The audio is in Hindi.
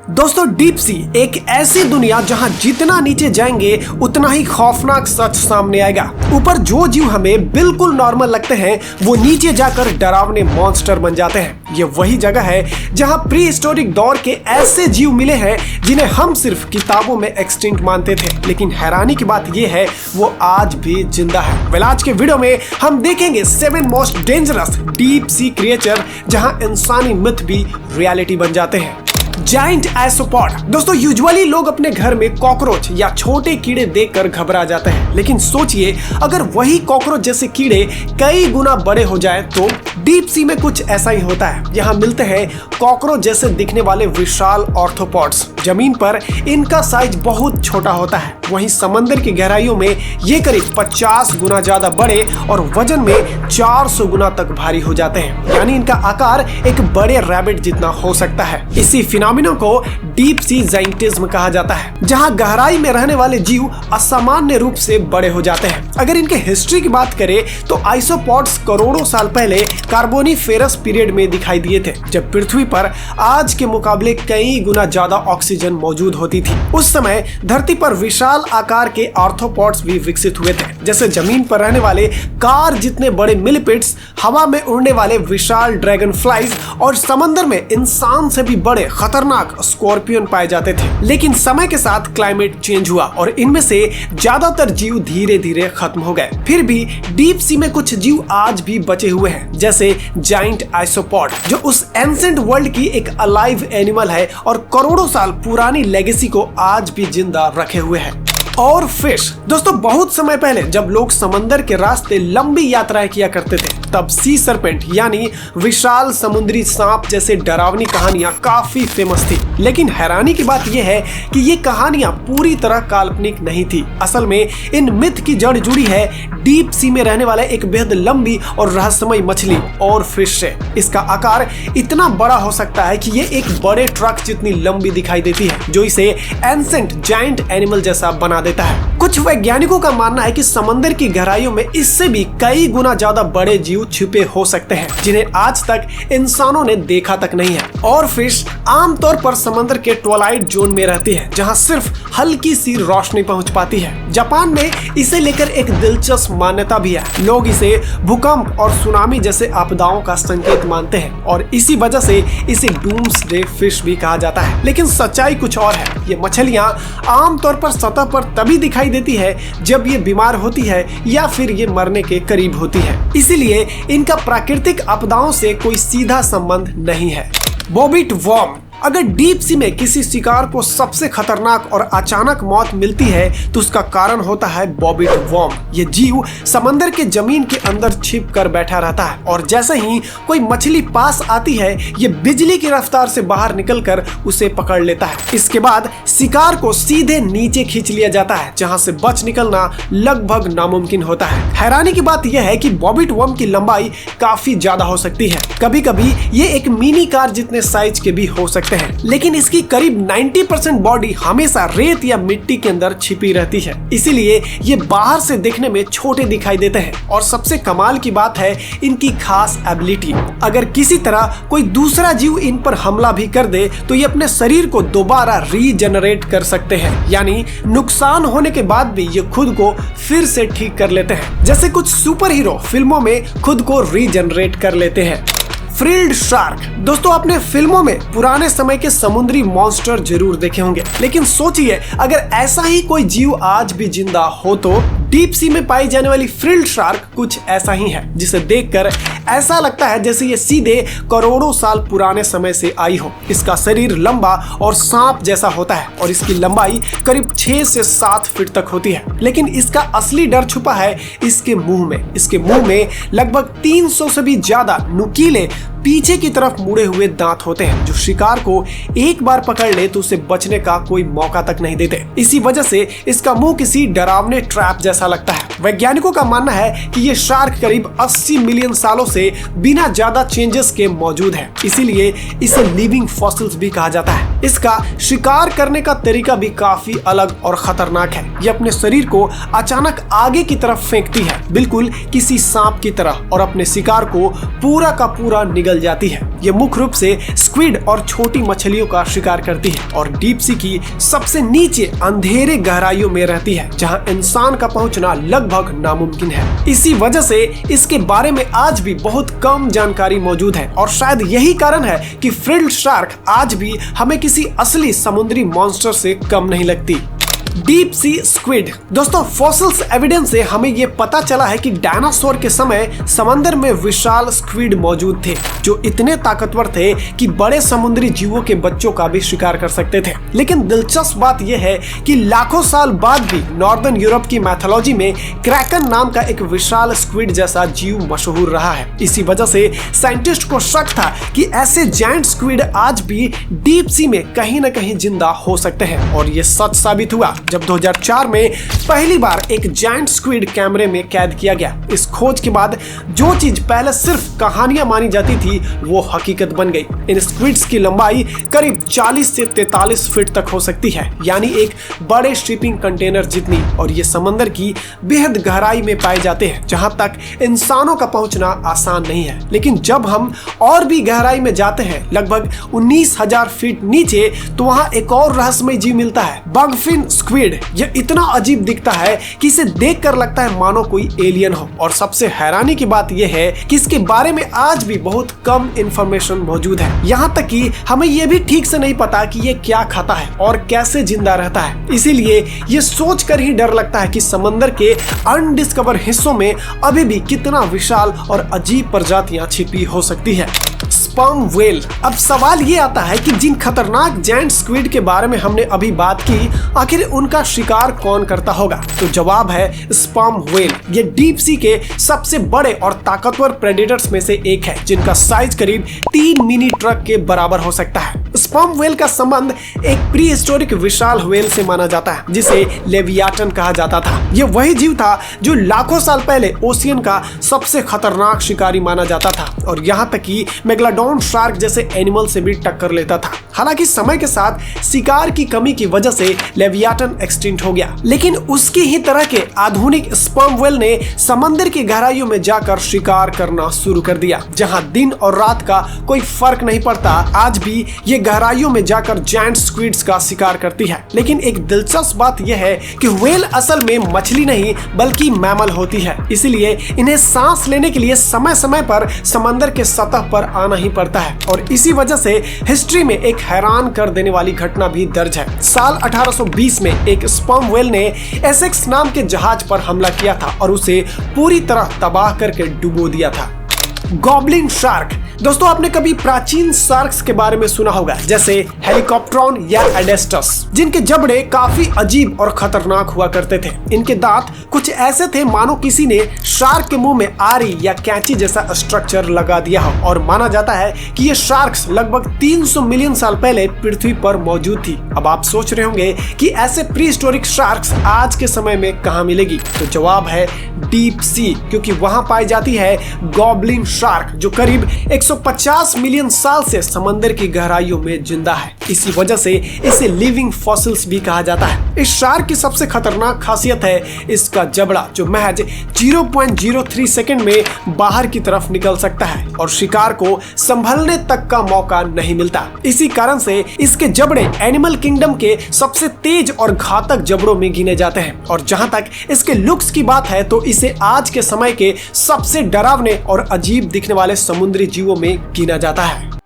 दोस्तों डीप सी एक ऐसी दुनिया जहां जितना नीचे जाएंगे उतना ही खौफनाक सच सामने आएगा। ऊपर जो जीव हमें बिल्कुल नॉर्मल लगते हैं वो नीचे जाकर डरावने मॉन्स्टर बन जाते हैं। ये वही जगह है जहां प्री हिस्टोरिक दौर के ऐसे जीव मिले हैं जिन्हें हम सिर्फ किताबों में एक्सटिंक्ट मानते थे, लेकिन हैरानी की बात ये है वो आज भी जिंदा है। वेल, आज के वीडियो में हम देखेंगे 7 most dangerous deep sea creature जहां इंसानी मिथ भी रियलिटी बन जाते हैं। Giant isopod. दोस्तों यूजुअली लोग अपने घर में कॉकरोच या छोटे कीड़े देखकर घबरा जाते हैं, लेकिन सोचिए अगर वही कॉकरोच जैसे कीड़े कई गुना बड़े हो जाए तो डीप सी में कुछ ऐसा ही होता है। यहाँ मिलते हैं कॉकरोच जैसे दिखने वाले विशाल ऑर्थोपॉड्स। जमीन पर इनका साइज बहुत छोटा होता है, वहीं समंदर की गहराइयों में ये करीब 50 गुना ज्यादा बड़े और वजन में 400 गुना तक भारी हो जाते हैं। यानी इनका आकार एक बड़े रैबिट जितना हो सकता है। इसी फिनोमिना को डीप सी जायंटिज्म कहा जाता है, जहां गहराई में रहने वाले जीव असामान्य रूप से बड़े हो जाते हैं। अगर इनके हिस्ट्री की बात करें तो आइसोपॉड्स करोड़ों साल पहले कार्बोनिफेरस पीरियड में दिखाई दिए थे, जब पृथ्वी पर आज के मुकाबले कई गुना ज्यादा ऑक्सीजन मौजूद होती थी। उस समय धरती पर विशाल आकार के आर्थ्रोपॉड्स भी विकसित हुए थे, जैसे जमीन पर रहने वाले कार जितने बड़े मिलिपिड्स, हवा में उड़ने वाले विशाल ड्रैगन फ्लाइज और समंदर में इंसान से भी बड़े खतरनाक स्कॉर्पियन पाए जाते थे। लेकिन समय के साथ क्लाइमेट चेंज हुआ और इनमें से ज्यादातर जीव धीरे धीरे खत्म हो गए। फिर भी डीप सी में कुछ जीव आज भी बचे हुए हैं, जैसे जायंट आइसोपॉड, जो उस एंसेंट वर्ल्ड की एक अलाइव एनिमल है और करोड़ों साल पुरानी लेगेसी को आज भी जिंदा रखे हुए है। और फिश। दोस्तों बहुत समय पहले जब लोग समंदर के रास्ते लंबी यात्राएं किया करते थे, तब सी सरपेंट यानी विशाल समुद्री सांप जैसे डरावनी कहानियां काफी फेमस थी। लेकिन हैरानी की बात यह है कि ये कहानियां पूरी तरह काल्पनिक नहीं थी। असल में इन मिथ की जड़ जुड़ी है डीप सी में रहने वाला एक बेहद लंबी और रहस्यमय मछली और फिश से। इसका आकार इतना बड़ा हो सकता है कि ये एक बड़े ट्रक जितनी लंबी दिखाई देती है, जो इसे एंसेंट जायंट एनिमल जैसा बना देता है। कुछ वैज्ञानिकों का मानना है कि समंदर की गहराइयों में इससे भी कई गुना ज्यादा बड़े जीव छिपे हो सकते हैं, जिन्हें आज तक इंसानों ने देखा तक नहीं है। और फिश आमतौर पर समंदर के ट्वाइलाइट जोन में रहती है, जहां सिर्फ हल्की सी रोशनी पहुंच पाती है। जापान में इसे लेकर एक दिलचस्प मान्यता भी है। लोग इसे भूकंप और सुनामी जैसे आपदाओं का संकेत मानते हैं और इसी वजह से इसे डूम्सडे फिश भी कहा जाता है। लेकिन सच्चाई कुछ और है। ये मछलियां आमतौर पर सतह पर तभी दिखाई देती है जब ये बीमार होती है या फिर ये मरने के करीब होती है, इसीलिए इनका प्राकृतिक आपदाओं से कोई सीधा संबंध नहीं है। बॉबिट वर्म। अगर डीप सी में किसी शिकार को सबसे खतरनाक और अचानक मौत मिलती है तो उसका कारण होता है बॉबिट वर्म। ये जीव समंदर के जमीन के अंदर छिप कर बैठा रहता है और जैसे ही कोई मछली पास आती है ये बिजली की रफ्तार से बाहर निकलकर उसे पकड़ लेता है। इसके बाद शिकार को सीधे नीचे खींच लिया जाता है, जहां से बच निकलना लगभग नामुमकिन होता है। हैरानी की बात यह है कि बॉबिट वर्म की लंबाई काफी ज्यादा हो सकती है। कभी कभी ये एक मिनी कार जितने साइज के भी हो सकते हैं, लेकिन इसकी करीब 90% बॉडी हमेशा रेत या मिट्टी के अंदर छिपी रहती है, इसीलिए ये बाहर से देखने में छोटे दिखाई देते हैं। और सबसे कमाल की बात है इनकी खास एबिलिटी। अगर किसी तरह कोई दूसरा जीव इन पर हमला भी कर दे तो ये अपने शरीर को दोबारा रीजनरेट कर सकते हैं, यानी नुकसान होने के बाद भी ये खुद को फिर से ठीक कर लेते हैं, जैसे कुछ सुपर हीरो फिल्मों में खुद को रीजनरेट कर लेते हैं। Frilled shark. दोस्तों आपने फिल्मों में पुराने समय के समुद्री मॉन्स्टर जरूर देखे होंगे, लेकिन सोचिए अगर ऐसा ही कोई जीव आज भी जिंदा हो तो डीप सी में पाई जाने वाली फ्रिल्ड शार्क कुछ ऐसा ही है, जिसे देखकर ऐसा लगता है जैसे ये सीधे करोड़ों साल पुराने समय से आई हो। इसका शरीर लंबा और सांप जैसा होता है और इसकी लंबाई करीब 6 से 7 फीट तक होती है। लेकिन इसका असली डर छुपा है इसके मुंह में। इसके मुंह में लगभग 300 से भी ज्यादा नुकीले पीछे की तरफ मुड़े हुए दांत होते हैं, जो शिकार को एक बार पकड़ ले तो उसे बचने का कोई मौका तक नहीं देते। इसी वजह से इसका मुंह किसी डरावने ट्रैप जैसा लगता है। वैज्ञानिकों का मानना है कि ये शार्क करीब 80 मिलियन सालों से बिना ज्यादा चेंजेस के मौजूद है, इसीलिए इसे लिविंग फॉसिल्स भी कहा जाता है। इसका शिकार करने का तरीका भी काफी अलग और खतरनाक है। ये अपने शरीर को अचानक आगे की तरफ फेंकती है, बिल्कुल किसी सांप की तरह, और अपने शिकार को पूरा का पूरा निगल जाती है। ये मुख्य रूप से स्क्विड और छोटी मछलियों का शिकार करती है और डीप सी की सबसे नीचे अंधेरे गहराइयों में रहती है, जहां इंसान का पहुंचना लगभग नामुमकिन है। इसी वजह से इसके बारे में आज भी बहुत कम जानकारी मौजूद है और शायद यही कारण है कि फ्रिल्ड शार्क आज भी हमें किसी असली समुद्री मॉन्स्टर से कम नहीं लगती। Deep sea squid. दोस्तों, फॉसिल्स एविडेंस से हमें यह पता चला है कि डायनासोर के समय समंदर में विशाल स्क्विड मौजूद थे, जो इतने ताकतवर थे कि बड़े समुद्री जीवों के बच्चों का भी शिकार कर सकते थे। लेकिन दिलचस्प बात यह है कि लाखों साल बाद भी नॉर्दर्न यूरोप की मैथोलॉजी में क्रैकन नाम का एक विशाल स्क्विड जैसा जीव मशहूर रहा है। इसी वजह से साइंटिस्ट को शक था कि ऐसे जायंट स्क्विड आज भी डीप सी में कहीं न कहीं जिंदा हो सकते हैं, और ये सच साबित हुआ जब 2004 में पहली बार एक जायंट स्क्विड कैमरे में कैद किया गया। इस खोज के बाद जो चीज पहले सिर्फ कहानियां मानी जाती थी वो हकीकत बन गई। इन स्क्विड्स की लंबाई करीब 40 से 43 फीट तक हो सकती है, यानी एक बड़े शिपिंग कंटेनर जितनी, और ये समंदर की बेहद गहराई में पाए जाते हैं, जहां तक इंसानों का पहुंचना आसान नहीं है। लेकिन जब हम और भी गहराई में जाते हैं, लगभग 19,000 फीट नीचे, तो वहां एक और रहस्यमय जीव मिलता है, बगफिन स्क्विड। यह इतना अजीब दिखता है कि इसे देखकर लगता है मानो कोई एलियन हो, और सबसे हैरानी की बात यह है कि इसके बारे में आज भी बहुत कम इंफॉर्मेशन मौजूद है। यहाँ तक कि हमें यह भी ठीक से नहीं पता कि यह क्या खाता है और कैसे जिंदा रहता है। इसीलिए ये सोचकर ही डर लगता है कि समंदर के अनडिस्कवर हिस्सों में अभी भी कितना विशाल और अजीब प्रजातियां छिपी हो सकती है। Sperm whale. अब सवाल ये आता है कि जिन खतरनाक जायंट स्क्विड के बारे में हमने अभी बात की, आखिर उनका शिकार कौन करता होगा? तो जवाब है स्पर्म व्हेल। ये डीप सी के सबसे बड़े और ताकतवर प्रेडेटर्स में से एक है, जिनका साइज करीब 3 मिनी ट्रक के बराबर हो सकता है। स्पर्म व्हेल का संबंध एक प्री हिस्टोरिक विशाल व्हेल से माना जाता है, जिसे लेवियाटन कहा जाता था। यह वही जीव था जो लाखों साल पहले ओशियन का सबसे खतरनाक शिकारी माना जाता था, और यहाँ तक कि मेगलाडोन शार्क जैसे एनिमल से भी टक्कर लेता था। हालांकि समय के साथ शिकार की कमी की वजह से लेवियाटन एक्सटिंक्ट हो गया, लेकिन उसकी ही तरह के आधुनिक स्पर्म व्हेल ने समंदर की गहराइयों में जाकर शिकार करना शुरू कर दिया, जहां दिन और रात का कोई फर्क नहीं पड़ता। आज भी ये गहराइयों में जाकर जायंट स्क्विड्स का शिकार करती है। लेकिन एक दिलचस्प बात यह है कि व्हेल असल में मछली नहीं बल्कि मैमल होती है, इसलिए इन्हें सांस लेने के लिए समय समय पर समंदर के सतह पर आना ही पड़ता है। और इसी वजह से हिस्ट्री में एक हैरान कर देने वाली घटना भी दर्ज है। साल 1820 में एक स्पर्म व्हेल ने एसेक्स नाम के जहाज पर हमला किया था और उसे पूरी तरह तबाह करके डुबो दिया था। Goblin shark. दोस्तों, आपने कभी प्राचीन शार्क्स के बारे में सुना होगा, जैसे हेलिकॉप्ट्रॉन या एडेस्टस, जिनके जबड़े काफी अजीब और खतरनाक हुआ करते थे। इनके दांत कुछ ऐसे थे मानो किसी ने शार्क के मुंह में आरी या कैंची जैसा स्ट्रक्चर लगा दिया हो, और माना जाता है कि ये शार्क्स लगभग 300 मिलियन साल पहले पृथ्वी पर मौजूद थी। अब आप सोच रहे होंगे कि ऐसे प्री हिस्टोरिक शार्क्स आज के समय में कहां मिलेगी? तो जवाब है डीप सी, क्योंकि वहां पाई जाती है गॉब्लिन शार्क, जो करीब 150 मिलियन साल से समंदर की गहराइयों में जिंदा है। इसी वजह से इसे लिविंग फॉसिल्स भी कहा जाता है। इस शार्क की सबसे खतरनाक खासियत है इसका जबड़ा, जो महज 0.03 सेकंड में बाहर की तरफ निकल सकता है और शिकार को संभलने तक का मौका नहीं मिलता। इसी कारण से इसके जबड़े एनिमल किंगडम के सबसे तेज और घातक जबड़ों में गिने जाते हैं। और जहां तक इसके लुक्स की बात है, तो इसे आज के समय के सबसे डरावने और अजीब दिखने वाले समुद्री जीवों में गिना जाता है।